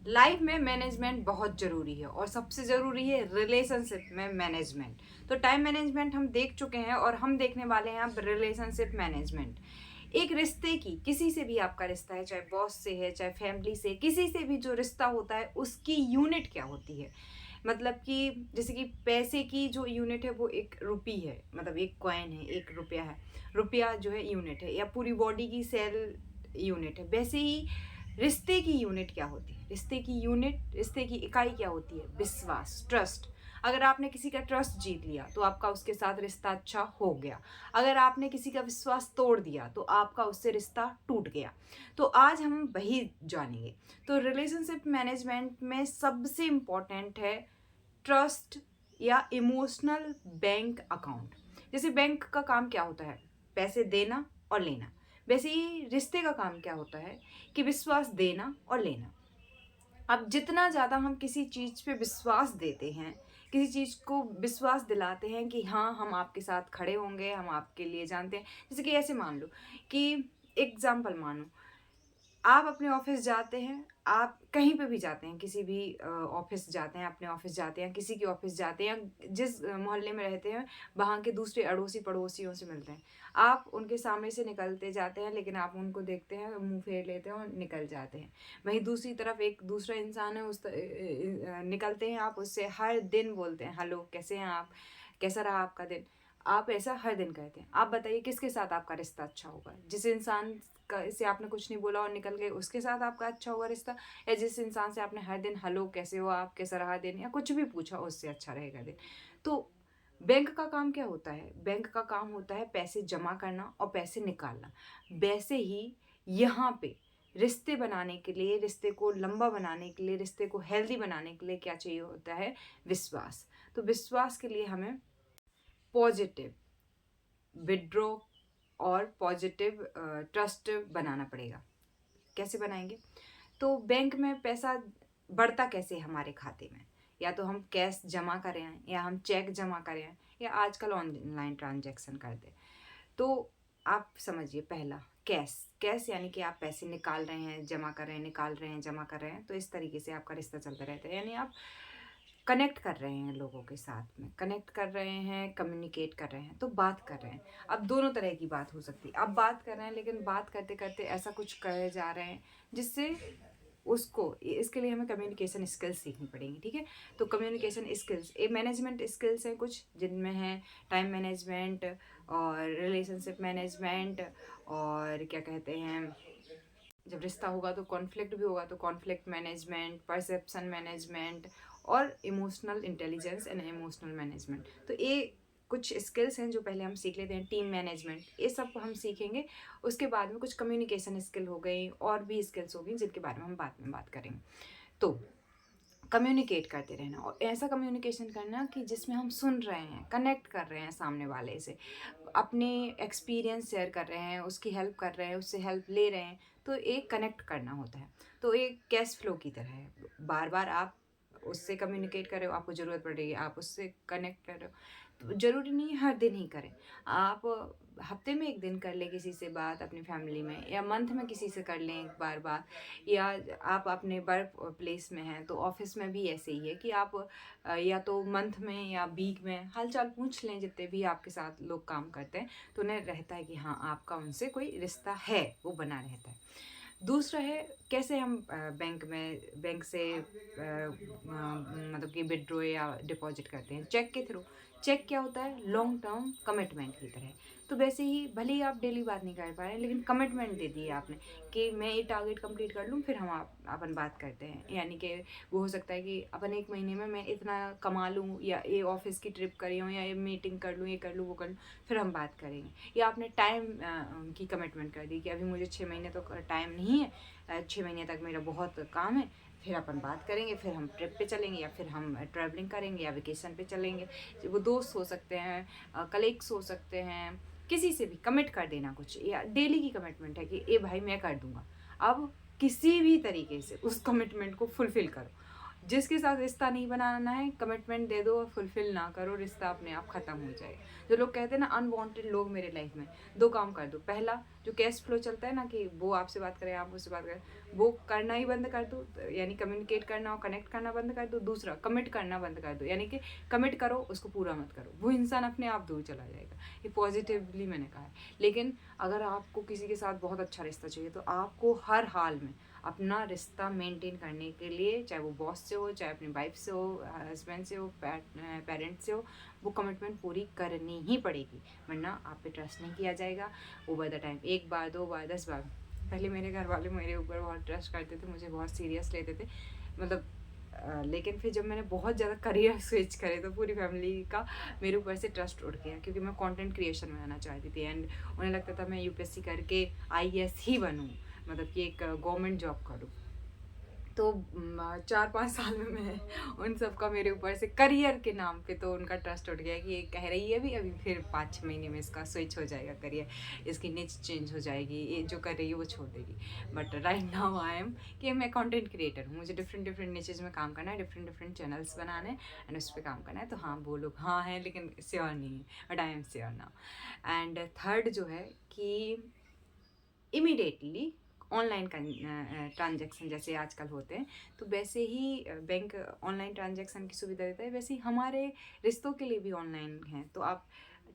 Life में management बहुत ज़रूरी है और सबसे ज़रूरी है रिलेशनशिप में मैनेजमेंट। तो टाइम मैनेजमेंट हम देख चुके हैं और हम देखने वाले हैं अब रिलेशनशिप मैनेजमेंट। एक रिश्ते की, किसी से भी आपका रिश्ता है, चाहे बॉस से है, चाहे फैमिली से, किसी से भी जो रिश्ता होता है उसकी यूनिट क्या होती है। मतलब कि जैसे कि पैसे की जो यूनिट है वो एक रुपी है, मतलब एक कॉइन है, एक रुपया है। रुपया जो है यूनिट है, या पूरी बॉडी की सेल यूनिट है। वैसे ही रिश्ते की यूनिट क्या होती है, रिश्ते की इकाई क्या होती है, विश्वास, ट्रस्ट। अगर आपने किसी का ट्रस्ट जीत लिया तो आपका उसके साथ रिश्ता अच्छा हो गया। अगर आपने किसी का विश्वास तोड़ दिया तो आपका उससे रिश्ता टूट गया। तो आज हम वही जानेंगे। तो रिलेशनशिप मैनेजमेंट में सबसे इम्पॉर्टेंट है ट्रस्ट या इमोशनल बैंक अकाउंट। जैसे बैंक का काम क्या होता है, पैसे देना और लेना। वैसे ही रिश्ते का काम क्या होता है कि विश्वास देना और लेना। अब जितना ज़्यादा हम किसी चीज़ पे विश्वास देते हैं, किसी चीज़ को विश्वास दिलाते हैं कि हाँ, हम आपके साथ खड़े होंगे, हम आपके लिए जानते हैं। जैसे कि ऐसे मान लो कि एग्ज़ाम्पल मानो, आप अपने ऑफिस जाते हैं, आप कहीं पे भी जाते हैं, किसी भी ऑफिस जाते हैं, अपने ऑफिस जाते हैं, किसी के ऑफिस जाते हैं, जिस मोहल्ले में रहते हैं, वहाँ के दूसरे अड़ोसी पड़ोसियों से मिलते हैं। आप उनके सामने से निकलते जाते हैं, लेकिन आप उनको देखते हैं, मुंह फेर लेते हैं और निकल जाते हैं। वहीं दूसरी तरफ एक दूसरा इंसान है, निकलते हैं, आप उससे हर दिन बोलते हैं, हेलो कैसे हैं आप, कैसा रहा आपका दिन। आप ऐसा हर दिन कहते हैं। आप बताइए किसके साथ आपका रिश्ता अच्छा होगा, जिस इंसान से आपने कुछ नहीं बोला और निकल गए उसके साथ आपका अच्छा होगा रिश्ता, या जिस इंसान से आपने हर दिन हेलो कैसे हो आप, कैसा रहा दिन, या कुछ भी पूछा, उससे अच्छा रहेगा दिन। तो बैंक का काम क्या होता है, बैंक का काम होता है पैसे जमा करना और पैसे निकालना। वैसे ही यहाँ पे रिश्ते बनाने के लिए, रिश्ते को लंबा बनाने के लिए, रिश्ते को हेल्दी बनाने के लिए क्या चाहिए होता है, विश्वास। तो विश्वास के लिए हमें पॉजिटिव विड्रॉ और पॉजिटिव ट्रस्ट बनाना पड़ेगा। कैसे बनाएंगे? तो बैंक में पैसा बढ़ता कैसे है हमारे खाते में, या तो हम कैश जमा करें हैं, या हम चेक जमा करें हैं, या आजकल ऑनलाइन ट्रांजैक्शन करते हैं। तो आप समझिए, पहला कैश। कैश यानी कि आप पैसे निकाल रहे हैं, जमा कर रहे हैं, निकाल रहे हैं, जमा कर रहे हैं। तो इस तरीके से आपका रिश्ता चलता रहता है, यानी आप कनेक्ट कर रहे हैं, लोगों के साथ में कनेक्ट कर रहे हैं, कम्युनिकेट कर रहे हैं, तो बात कर रहे हैं। अब दोनों तरह की बात हो सकती है। अब बात कर रहे हैं, लेकिन बात करते करते ऐसा कुछ कहे जा रहे हैं जिससे उसको, इसके लिए हमें कम्युनिकेशन स्किल्स सीखनी पड़ेंगी। ठीक है, तो कम्युनिकेशन स्किल्स, ये मैनेजमेंट स्किल्स हैं कुछ, जिनमें है टाइम मैनेजमेंट और रिलेशनशिप मैनेजमेंट, और क्या कहते हैं, जब रिश्ता होगा तो कॉन्फ्लिक्ट भी होगा, तो कॉन्फ्लिक्ट मैनेजमेंट, परसेप्शन मैनेजमेंट, और emotional intelligence and emotional management. तो ये कुछ स्किल्स हैं जो पहले हम सीख लेते हैं। टीम मैनेजमेंट, ये सब हम सीखेंगे। उसके बाद में कुछ कम्युनिकेशन स्किल हो गई, और भी स्किल्स हो गई जिनके बारे में हम बाद में बात करेंगे। तो कम्युनिकेट करते रहना, और ऐसा कम्युनिकेशन करना कि जिसमें हम सुन रहे हैं, कनेक्ट कर रहे हैं सामने वाले से, अपने एक्सपीरियंस शेयर कर रहे हैं, उसकी हेल्प कर रहे हैं, उससे हेल्प ले रहे हैं। तो एक कनेक्ट करना होता है। तो एक कैश फ्लो की तरह है, बार बार आप उससे कम्युनिकेट कर रहे हो, आपको ज़रूरत पड़ रही है, आप उससे कनेक्ट कर रहे हो। तो ज़रूरी नहीं है हर दिन ही करें। आप हफ्ते में एक दिन कर लें किसी से बात अपनी फैमिली में, या मंथ में किसी से कर लें एक बार बात। या आप अपने वर्क प्लेस में हैं तो ऑफिस में भी ऐसे ही है कि आप या तो मंथ में या वीक में हालचाल पूछ लें, जितने भी आपके साथ लोग काम करते हैं, तो उन्हें रहता है कि हाँ, आपका उनसे कोई रिश्ता है, वो बना रहता है। दूसरा है कैसे हम बैंक से मतलब कि विड्रॉ या डिपॉजिट करते हैं, चेक के थ्रू। चेक क्या होता है, लॉन्ग टर्म कमिटमेंट की तरह। तो वैसे ही भले ही आप डेली बात नहीं कर पा रहे हैं, लेकिन कमिटमेंट दे दी है आपने कि मैं ये टारगेट कंप्लीट कर लूँ, फिर हम अपन बात करते हैं। यानी कि वो हो सकता है कि अपन एक महीने में मैं इतना कमा लूँ, या ये ऑफिस की ट्रिप करी हूँ, या ये मीटिंग कर लूँ, ये कर लूँ, वो कर लूँ, फिर हम बात करेंगे। या आपने टाइम की कमिटमेंट कर दी कि अभी मुझे 6 महीने तो टाइम नहीं है, 6 महीने तक मेरा बहुत काम है, फिर अपन बात करेंगे, फिर हम ट्रिप पे चलेंगे, या फिर हम ट्रैवलिंग करेंगे, या वेकेशन पे चलेंगे। वो दोस्त हो सकते हैं, कलीग्स हो सकते हैं, किसी से भी कमिट कर देना कुछ, या डेली की कमिटमेंट है कि ए भाई मैं कर दूंगा। अब किसी भी तरीके से उस कमिटमेंट को फुलफिल करो। जिसके साथ रिश्ता नहीं बनाना है, कमिटमेंट दे दो और फुलफिल ना करो, रिश्ता अपने आप ख़त्म हो जाएगा। जो लोग कहते हैं ना अनवांटेड लोग मेरे लाइफ में, दो काम कर दो। पहला, जो कैश फ्लो चलता है ना कि वो आपसे बात करें, आप उससे बात करें, वो करना ही बंद कर दो, यानी कम्युनिकेट करना और कनेक्ट करना बंद कर दो। दूसरा, कमिट करना बंद कर दो, यानी कि कमिट करो, उसको पूरा मत करो, वो इंसान अपने आप दूर चला जाएगा। ये पॉजिटिवली मैंने कहा है। लेकिन अगर आपको किसी के साथ बहुत अच्छा रिश्ता चाहिए तो आपको हर हाल में अपना रिश्ता मेंटेन करने के लिए, चाहे वो बॉस से हो, चाहे अपनी वाइफ से हो, हस्बैंड से हो, पेरेंट्स से हो, वो कमिटमेंट पूरी करनी ही पड़ेगी, वरना आप पे ट्रस्ट नहीं किया जाएगा ओवर द टाइम। 1 बार, 2 बार, 10 बार। पहले मेरे घर वाले मेरे ऊपर बहुत ट्रस्ट करते थे, मुझे बहुत सीरियस लेते थे, मतलब लेकिन फिर जब मैंने बहुत ज़्यादा करियर स्विच करे तो पूरी फैमिली का मेरे ऊपर से ट्रस्ट उठ गया, क्योंकि मैं कंटेंट क्रिएशन में आना चाहती थी एंड उन्हें लगता था मैं यूपीएससी करके आईएएस ही बनूँ, मतलब कि एक गवर्नमेंट जॉब करूँ। तो 4-5 साल में मैं उन सब का मेरे ऊपर से करियर के नाम पे तो उनका ट्रस्ट उठ गया कि ये कह रही है भी अभी फिर 5-6 महीने में इसका स्विच हो जाएगा करियर, इसकी निच चेंज हो जाएगी, ये जो कर रही है वो छोड़ देगी। But right now I am कि मैं कंटेंट क्रिएटर हूँ, मुझे डिफरेंट डिफरेंट निचेज में काम करना है, डिफरेंट डिफरेंट चैनल्स बनाने हैं एंड उस पर काम करना है। तो हाँ, वो लोग हाँ हैं लेकिन श्योर नहीं है, but I am sure now. And third जो है कि इमीडिएटली ऑनलाइन ट्रांजैक्शन जैसे आजकल होते हैं, तो वैसे ही बैंक ऑनलाइन ट्रांजैक्शन की सुविधा देता है, वैसे ही हमारे रिश्तों के लिए भी ऑनलाइन है। तो आप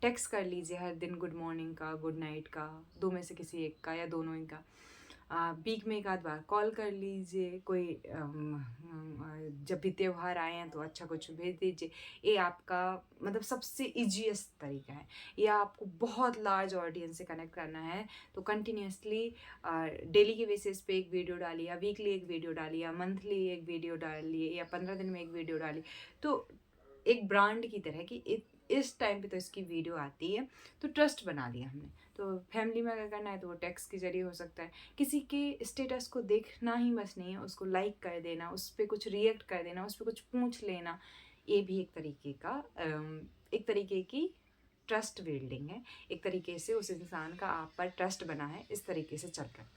टेक्स्ट कर लीजिए हर दिन, गुड मॉर्निंग का, गुड नाइट का, दो में से किसी एक का या दोनों ही का। वीक में एक आध बार कॉल कर लीजिए, कोई जब भी त्यौहार आए हैं तो अच्छा कुछ भेज दीजिए। ये आपका मतलब सबसे ईजीएस्ट तरीका है। या आपको बहुत लार्ज ऑडियंस से कनेक्ट करना है तो कंटिन्यूसली डेली के बेसिस पे एक वीडियो डालिए, या वीकली एक वीडियो डालिए, या मंथली एक वीडियो डालिए, या 15 दिन में एक वीडियो डालिए। तो एक ब्रांड की तरह कि इस टाइम पे तो इसकी वीडियो आती है, तो ट्रस्ट बना लिया हमने। तो फैमिली में अगर करना है तो वो टेक्स्ट के जरिए हो सकता है। किसी के स्टेटस को देखना ही बस नहीं है, उसको लाइक कर देना, उस पर कुछ रिएक्ट कर देना, उस पर कुछ पूछ लेना, ये भी एक तरीके की ट्रस्ट बिल्डिंग है। एक तरीके से उस इंसान का आप पर ट्रस्ट बना है, इस तरीके से चल रहा है।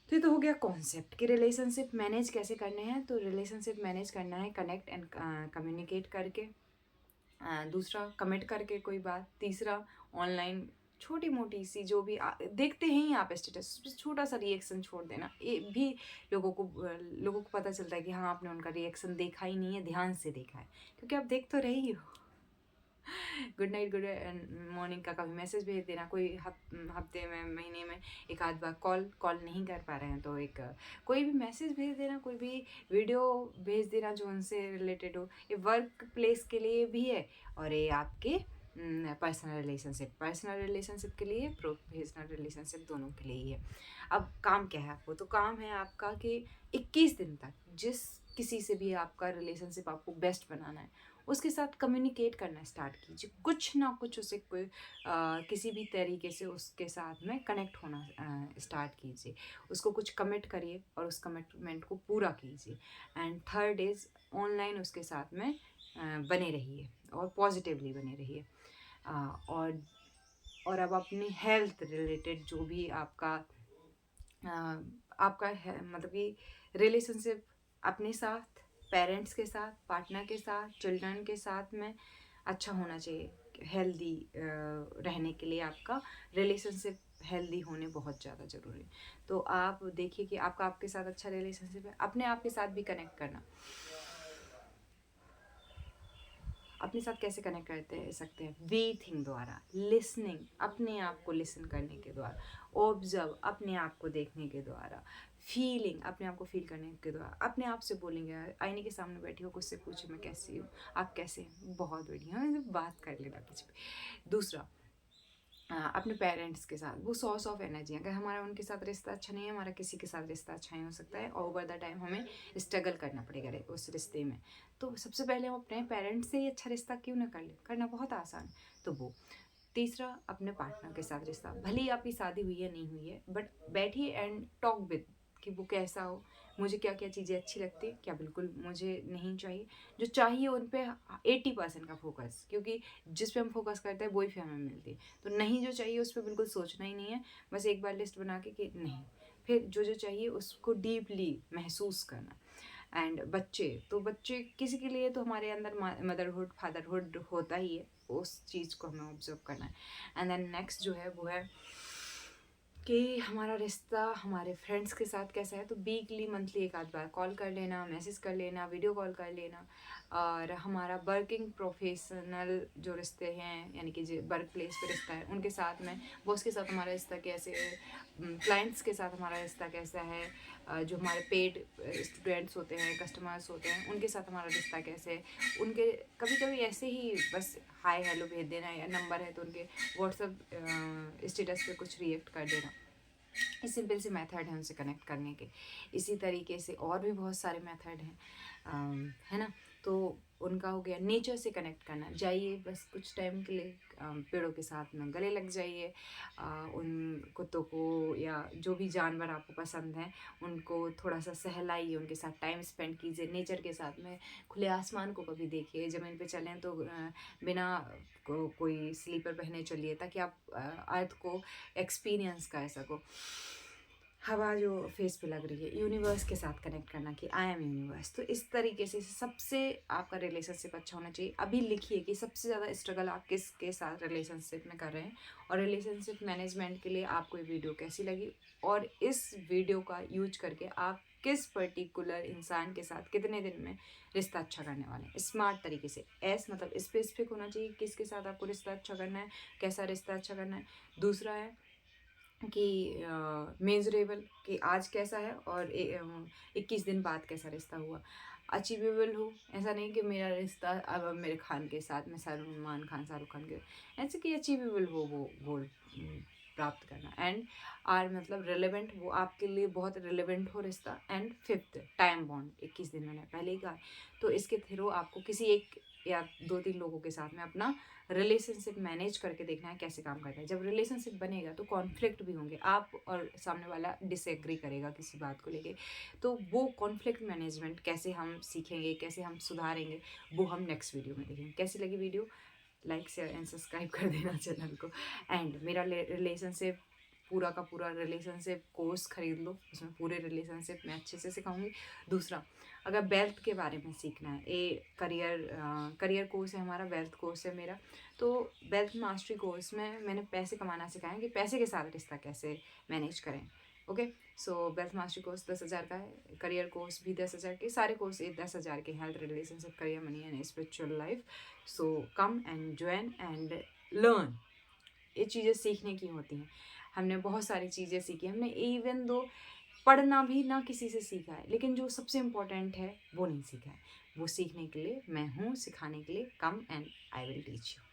तो ये तो हो गया कॉन्सेप्ट कि रिलेशनशिप मैनेज कैसे करने हैं। तो रिलेशनशिप मैनेज करना है कनेक्ट एंड कम्युनिकेट करके। दूसरा, कमिट करके कोई बात। तीसरा, ऑनलाइन छोटी मोटी सी जो भी देखते हैं ही आप स्टेटस, छोटा सा रिएक्शन छोड़ देना, ये भी लोगों को पता चलता है कि हाँ, आपने उनका रिएक्शन देखा ही नहीं है, ध्यान से देखा है, क्योंकि आप देख तो रहे ही हो। गुड नाइट, गुड मॉर्निंग का कभी मैसेज भेज देना। कोई हफ्ते में, महीने में एक आध बार कॉल नहीं कर पा रहे हैं तो एक कोई भी मैसेज भेज देना, कोई भी वीडियो भेज देना जो उनसे रिलेटेड हो। ये वर्क प्लेस के लिए भी है और ये आपके पर्सनल रिलेशनशिप के लिए, प्रोफेशनल रिलेशनशिप दोनों के लिए ही है। अब काम क्या है आपको? तो काम है आपका कि 21 दिन तक जिस किसी से भी आपका रिलेशनशिप आपको बेस्ट बनाना है, उसके साथ कम्युनिकेट करना स्टार्ट कीजिए। कुछ ना कुछ उसे किसी भी तरीके से उसके साथ में कनेक्ट होना स्टार्ट कीजिए। उसको कुछ कमिट करिए और उस कमिटमेंट को पूरा कीजिए। एंड थर्ड इज़, ऑनलाइन उसके साथ में बने रहिए और पॉजिटिवली बने रहिए। और अब अपनी हेल्थ रिलेटेड जो भी आपका है, मतलब कि रिलेशनशिप अपने साथ, पेरेंट्स के साथ, पार्टनर के साथ, चिल्ड्रन के साथ में अच्छा होना चाहिए। हेल्दी रहने के लिए आपका रिलेशनशिप हेल्दी होने बहुत ज़्यादा ज़रूरी है। तो आप देखिए कि आपके साथ अच्छा रिलेशनशिप है, अपने आप के साथ भी कनेक्ट करना। अपने साथ कैसे कनेक्ट करते सकते हैं? ब्रीथिंग द्वारा, लिसनिंग, अपने आप को लिसन करने के द्वारा, ऑब्जर्व, अपने आप को देखने के द्वारा, फीलिंग, अपने आप को फील करने के द्वारा। अपने आप से बोलेंगे, आईने के सामने बैठी हो, कुछ से पूछे मैं कैसी हूँ, आप कैसे हैं, बहुत बढ़िया, बात कर लेना कुछ भी। दूसरा, अपने पेरेंट्स के साथ वो सोर्स ऑफ एनर्जी। अगर हमारा उनके साथ रिश्ता अच्छा नहीं है, हमारा किसी के साथ रिश्ता अच्छा नहीं हो सकता है, और ओवर द टाइम हमें स्ट्रगल करना पड़ेगा उस रिश्ते में। तो सबसे पहले हम अपने पेरेंट्स से ही अच्छा रिश्ता क्यों ना कर ले, करना बहुत आसान। तो वो। तीसरा, अपने पार्टनर के साथ रिश्ता, भले ही आपकी शादी हुई है नहीं हुई है, बट बैठिए एंड टॉक विद कि वो कैसा हो, मुझे क्या क्या चीज़ें अच्छी लगती है, क्या बिल्कुल मुझे नहीं चाहिए। जो चाहिए उन पे 80% का फोकस, क्योंकि जिस पे हम फोकस करते हैं वही फिर हमें मिलती है। तो नहीं जो चाहिए उस पर बिल्कुल सोचना ही नहीं है, बस एक बार लिस्ट बना के कि नहीं, फिर जो जो चाहिए उसको डीपली महसूस करना। एंड बच्चे, तो बच्चे किसी के लिए तो हमारे अंदर मदरहुड फादरहुड होता ही है, उस चीज़ को हमें ऑब्जर्व करना है। एंड देन नेक्स्ट जो है वो है कि हमारा रिश्ता हमारे फ्रेंड्स के साथ कैसा है। तो वीकली मंथली एक आध बार कॉल कर लेना, मैसेज कर लेना, वीडियो कॉल कर लेना। और हमारा वर्किंग प्रोफेशनल जो रिश्ते हैं, यानी कि जो वर्क प्लेस पे रिश्ता है, उनके साथ में, बॉस के साथ हमारा रिश्ता कैसे है, क्लाइंट्स के साथ हमारा रिश्ता कैसा है, जो हमारे पेड स्टूडेंट्स होते हैं, कस्टमर्स होते हैं, उनके साथ हमारा रिश्ता कैसे है। उनके कभी कभी ऐसे ही बस हाय हेलो भेज देना, या नंबर है तो उनके व्हाट्सअप स्टेटस पे कुछ रिएक्ट कर देना। ये सिंपल सी मेथड है उनसे कनेक्ट करने के। इसी तरीके से और भी बहुत सारे मेथड हैं, है ना। तो उनका हो गया नेचर से कनेक्ट करना। जाइए बस कुछ टाइम के लिए पेड़ों के साथ में गले लग जाइए, उन कुत्तों को या जो भी जानवर आपको पसंद हैं उनको थोड़ा सा सहलाइए, उनके साथ टाइम स्पेंड कीजिए नेचर के साथ में। खुले आसमान को कभी देखिए, ज़मीन पे चलें तो बिना कोई स्लीपर पहने चलिए, ताकि आप अर्थ को एक्सपीरियंस कर सको। हवा जो फेस पे लग रही है, यूनिवर्स के साथ कनेक्ट करना कि आई एम यूनिवर्स। तो इस तरीके से सबसे आपका रिलेशनशिप अच्छा होना चाहिए। अभी लिखिए कि सबसे ज़्यादा स्ट्रगल आप किसके साथ रिलेशनशिप में कर रहे हैं, और रिलेशनशिप मैनेजमेंट के लिए आपको ये वीडियो कैसी लगी, और इस वीडियो का यूज करके आप किस पर्टिकुलर इंसान के साथ कितने दिन में रिश्ता अच्छा करने वाले हैं। स्मार्ट तरीके से, एस मतलब स्पेसिफिक होना चाहिए किसके साथ आपको रिश्ता अच्छा करना है, कैसा रिश्ता अच्छा करना है। दूसरा है कि मेजरेबल, कि आज कैसा है और 21 दिन बाद कैसा रिश्ता हुआ। अचीवेबल हो, ऐसा नहीं कि मेरा रिश्ता अब मेरे खान के साथ में सलमान खान शाहरुख खान के, ऐसे कि अचीवेबल हो वो गोल प्राप्त करना। एंड आर मतलब रिलेवेंट, वो आपके लिए बहुत रिलेवेंट हो रिश्ता। एंड फिफ्थ टाइम बॉन्ड, 21 दिन मैंने पहले ही कहा। तो इसके थ्रू आपको किसी एक या 2-3 लोगों के साथ में अपना रिलेशनशिप मैनेज करके देखना है कैसे काम करता है। जब रिलेशनशिप बनेगा तो कॉन्फ्लिक्ट भी होंगे, आप और सामने वाला डिसएग्री करेगा किसी बात को लेके, तो वो कॉन्फ्लिक्ट मैनेजमेंट कैसे हम सीखेंगे, कैसे हम सुधारेंगे, वो हम नेक्स्ट वीडियो में देखेंगे। कैसी लगी video, like share and subscribe कर देना चैनल को। एंड मेरा रिलेशनशिप पूरा का पूरा रिलेशनशिप कोर्स खरीद लो, उसमें पूरे रिलेशनशिप में अच्छे से सिखाऊंगी। दूसरा, अगर वेल्थ के बारे में सीखना है, ये करियर कोर्स है हमारा, वेल्थ कोर्स है मेरा। तो वेल्थ मास्टरी कोर्स में मैंने पैसे कमाना सिखाया कि पैसे के साथ रिश्ता कैसे मैनेज करें। ओके, सो वेल्थ मास्टरी कोर्स 10,000 का है, करियर कोर्स भी 10,000 के, सारे कोर्स 10,000 के, health, relationship, career, money and spiritual life. So come and join and learn. ये चीज़ें सीखने की होती हैं। हमने बहुत सारी चीज़ें सीखी, हमने इवन दो पढ़ना भी ना किसी से सीखा है, लेकिन जो सबसे इम्पोर्टेंट है वो नहीं सीखा है। वो सीखने के लिए मैं हूँ, सिखाने के लिए। Come and I will teach you.